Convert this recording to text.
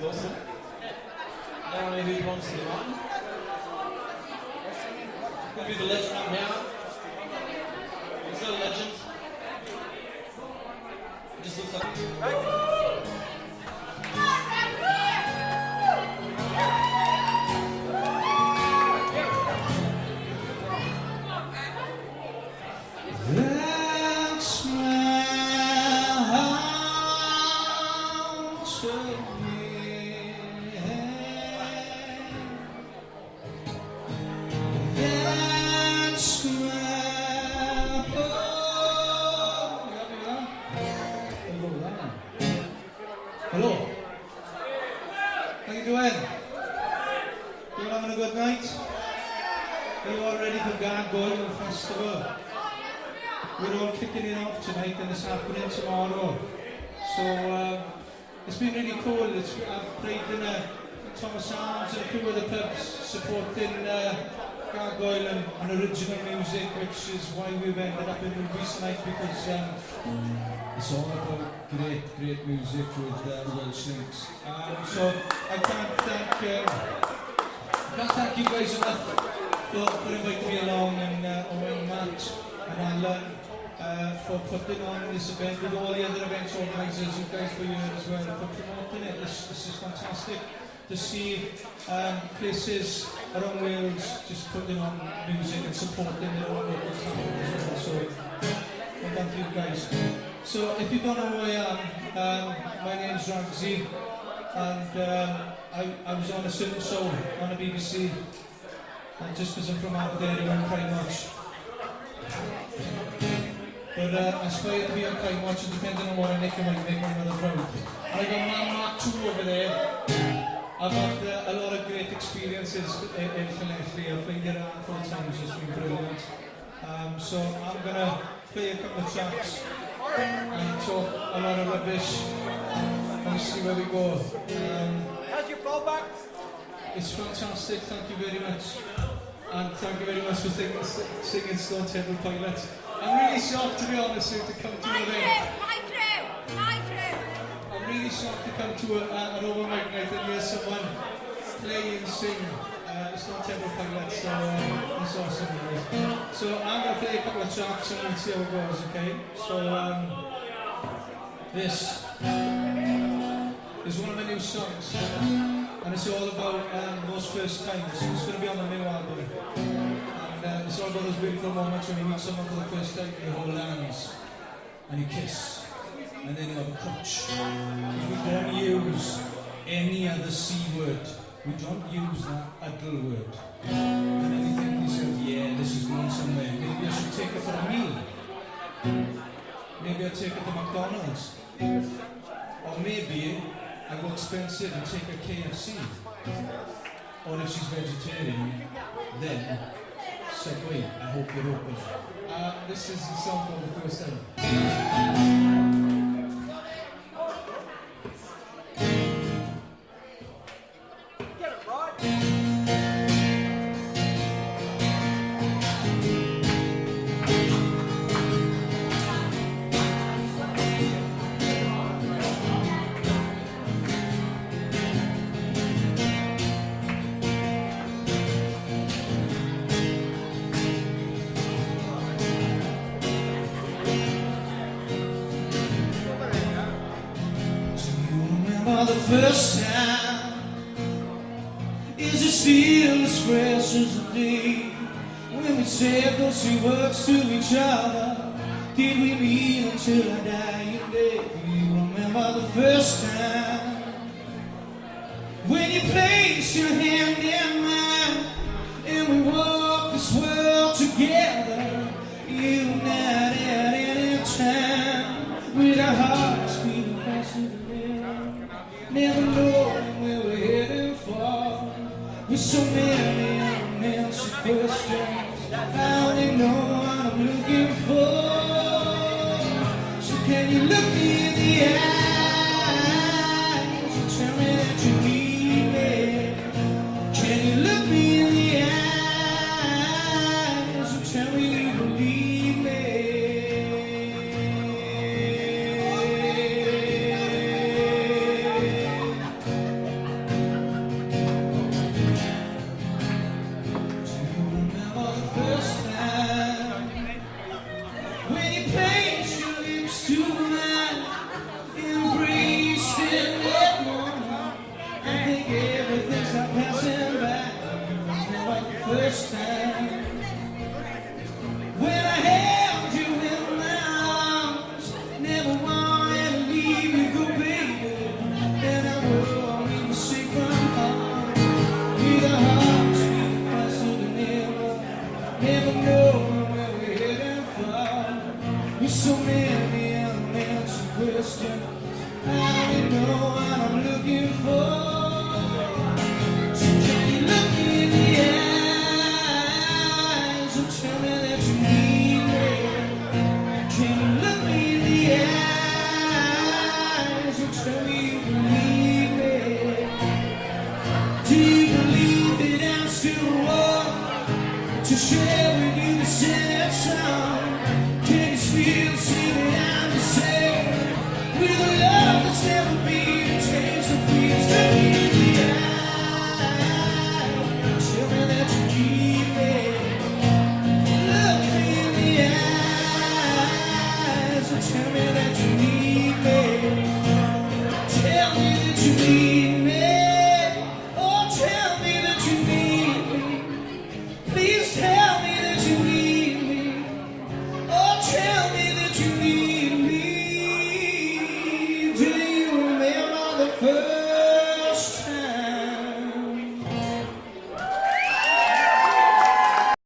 Awesome. Now maybe who wants to be on? Could be the legend up here. Is that a legend? It just looks like... That's my heart to me. That's my home. Hello. How you doing? You having a good night? Are you all ready for Gargoyle Festival? We're all kicking it off tonight and it's happening tomorrow. So it's been really cool. I've played in Thomas Arms and a few other pubs supporting Gargoyle and original music, which is why we've ended up in movies tonight, because it's all about great music with Welsh links. So I can't thank you guys enough for inviting me along, and Matt and Alan for putting on this event with all the other events organisers, you guys for here as well, for promoting it. This is fantastic to see places around Wales just putting on music and supporting their own local talent as well. So thank you guys. So if you don't know who I am, my name's Ramsey, and I was on a certain show on the BBC, and just because I'm from out there, I won't cry much. But I aspire to be on quite much, and depending on what I make, I might make my mother proud. And I got Man Mark 2 over there. I've had a lot of great experiences in Philadelphia. I've played it a handful of times, it's been brilliant. So I'm going to play a couple of tracks and talk a lot of rubbish and see where we go. How's your fallback? It's fantastic, thank you very much. And thank you very much for singing Stone Temple Pilots. I'm really shocked, to be honest with you, to come to an event. My crew. I'm really shocked to come to an open mic night and hear someone play and sing Stone Temple Pilots. So it's awesome, guys. So I'm going to play a couple of tracks and we'll see how it goes, okay? So this is one of my new songs, and it's all about those first times. It's going to be on the new album. And it's all about those beautiful moments when you meet someone for the first time and you hold hands and you kiss and then you have a touch. We don't use any other C word. We don't use that ugly word. And then you think to yourself, yeah, this is going somewhere. Maybe I should take it for a meal. Maybe I'll take it to McDonald's. Or maybe I go expensive and take a KFC. Or if she's vegetarian, then segue, I hope you're open. This is the song called The First Time. Get it right. The first time, is it still as fresh as a day when we said those two words to each other? Did we mean until our dying day? Do you remember the first time when you placed your hand in mine and we walked this world together? You not at any time with our hearts beating faster than never knowing where we're heading for, with so many unanswered questions. I only know what I'm looking for. So can you look me in the eyes and tell me that you need me? Can you look me in the eyes and tell me you believe me? with a love that's never been a taste of peace. Look me in the eye, tell me that you need me. Look me in the eyes and tell me that